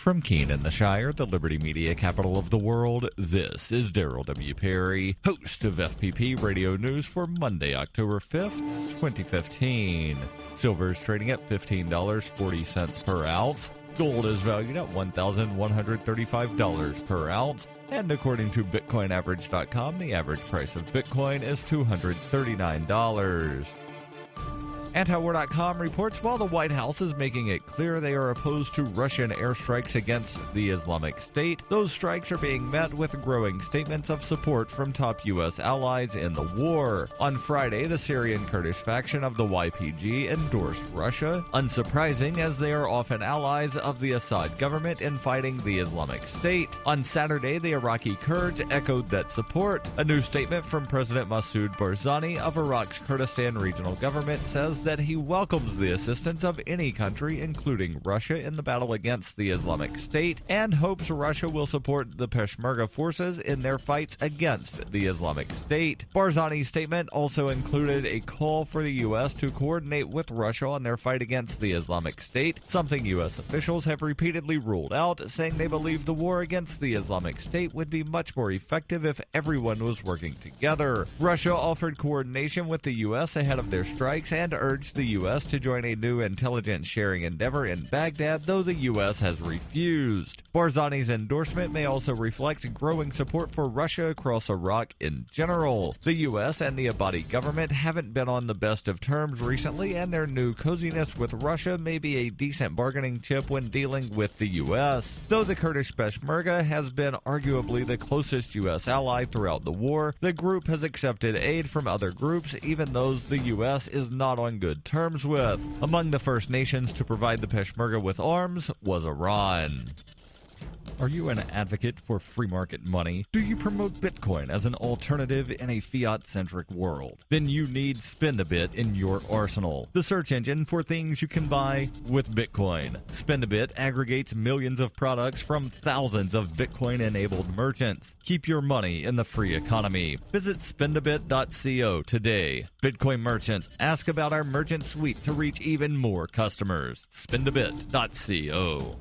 From Keene in the Shire, the Liberty Media capital of the world, this is Daryl W. Perry, host of FPP Radio News for Monday, October 5th, 2015. Silver is trading at $15.40 per ounce. Gold is valued at $1,135 per ounce. And according to BitcoinAverage.com, the average price of Bitcoin is $239. Antiwar.com reports while the White House is making it clear they are opposed to Russian airstrikes against the Islamic State, those strikes are being met with growing statements of support from top U.S. allies in the war. On Friday, the Syrian Kurdish faction of the YPG endorsed Russia, unsurprising as they are often allies of the Assad government in fighting the Islamic State. On Saturday, the Iraqi Kurds echoed that support. A new statement from President Masoud Barzani of Iraq's Kurdistan regional government says that he welcomes the assistance of any country, including Russia, in the battle against the Islamic State, and hopes Russia will support the Peshmerga forces in their fights against the Islamic State. Barzani's statement also included a call for the U.S. to coordinate with Russia on their fight against the Islamic State, something U.S. officials have repeatedly ruled out, saying they believe the war against the Islamic State would be much more effective if everyone was working together. Russia offered coordination with the U.S. ahead of their strikes and urged the U.S. to join a new intelligence sharing endeavor in Baghdad, though the U.S. has refused. Barzani's endorsement may also reflect growing support for Russia across Iraq in general. The U.S. and the Abadi government haven't been on the best of terms recently, and their new coziness with Russia may be a decent bargaining chip when dealing with the U.S. Though the Kurdish Peshmerga has been arguably the closest U.S. ally throughout the war, the group has accepted aid from other groups, even those the U.S. is not on good terms with. Among the first nations to provide the Peshmerga with arms was Iran. Are you an advocate for free market money? Do you promote Bitcoin as an alternative in a fiat-centric world? Then you need Spend a Bit in your arsenal, the search engine for things you can buy with Bitcoin. Spend a Bit aggregates millions of products from thousands of Bitcoin-enabled merchants. Keep your money in the free economy. Visit spendabit.co today. Bitcoin merchants, ask about our merchant suite to reach even more customers. Spendabit.co.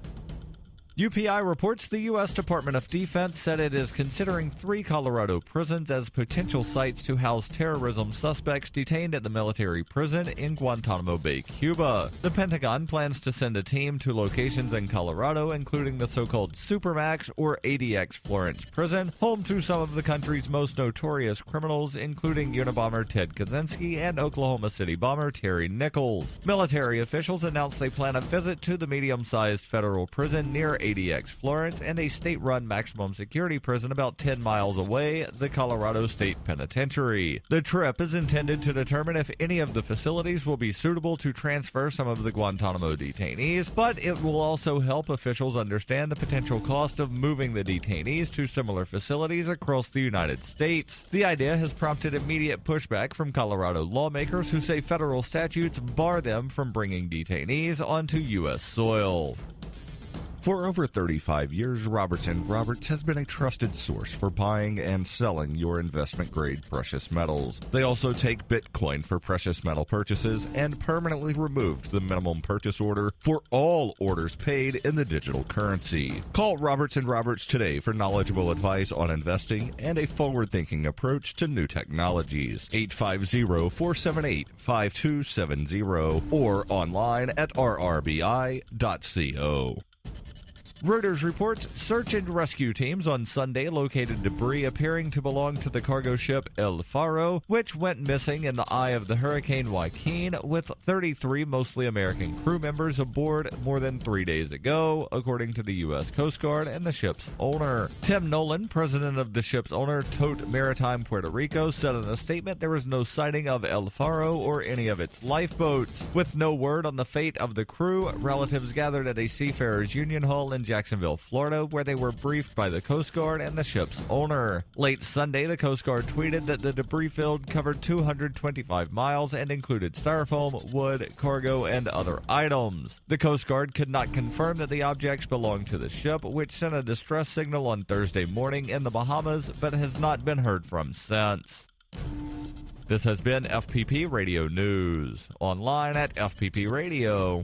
UPI reports the U.S. Department of Defense said it is considering 3 Colorado prisons as potential sites to house terrorism suspects detained at the military prison in Guantanamo Bay, Cuba. The Pentagon plans to send a team to locations in Colorado, including the so-called Supermax or ADX Florence prison, home to some of the country's most notorious criminals, including Unabomber Ted Kaczynski and Oklahoma City bomber Terry Nichols. Military officials announced they plan a visit to the medium-sized federal prison near ADX Florence and a state-run maximum security prison about 10 miles away, the Colorado State Penitentiary. The trip is intended to determine if any of the facilities will be suitable to transfer some of the Guantanamo detainees, but it will also help officials understand the potential cost of moving the detainees to similar facilities across the United States. The idea has prompted immediate pushback from Colorado lawmakers who say federal statutes bar them from bringing detainees onto U.S. soil. For over 35 years, Robertson Roberts has been a trusted source for buying and selling your investment-grade precious metals. They also take Bitcoin for precious metal purchases and permanently removed the minimum purchase order for all orders paid in the digital currency. Call Robertson Roberts today for knowledgeable advice on investing and a forward-thinking approach to new technologies. 850-478-5270 or online at rrbi.co. Reuters reports search and rescue teams on Sunday located debris appearing to belong to the cargo ship El Faro, which went missing in the eye of the Hurricane Joaquin, with 33 mostly American crew members aboard more than 3 days ago, according to the U.S. Coast Guard and the ship's owner. Tim Nolan, president of the ship's owner, Tote Maritime Puerto Rico, said in a statement there was no sighting of El Faro or any of its lifeboats. With no word on the fate of the crew, relatives gathered at a Seafarers Union Hall in Jacksonville, Florida, where they were briefed by the Coast Guard and the ship's owner. Late Sunday, the Coast Guard tweeted that the debris field covered 225 miles and included styrofoam, wood, cargo, and other items. The Coast Guard could not confirm that the objects belonged to the ship, which sent a distress signal on Thursday morning in the Bahamas, but has not been heard from since. This has been FPP Radio News, online at fppradio.com.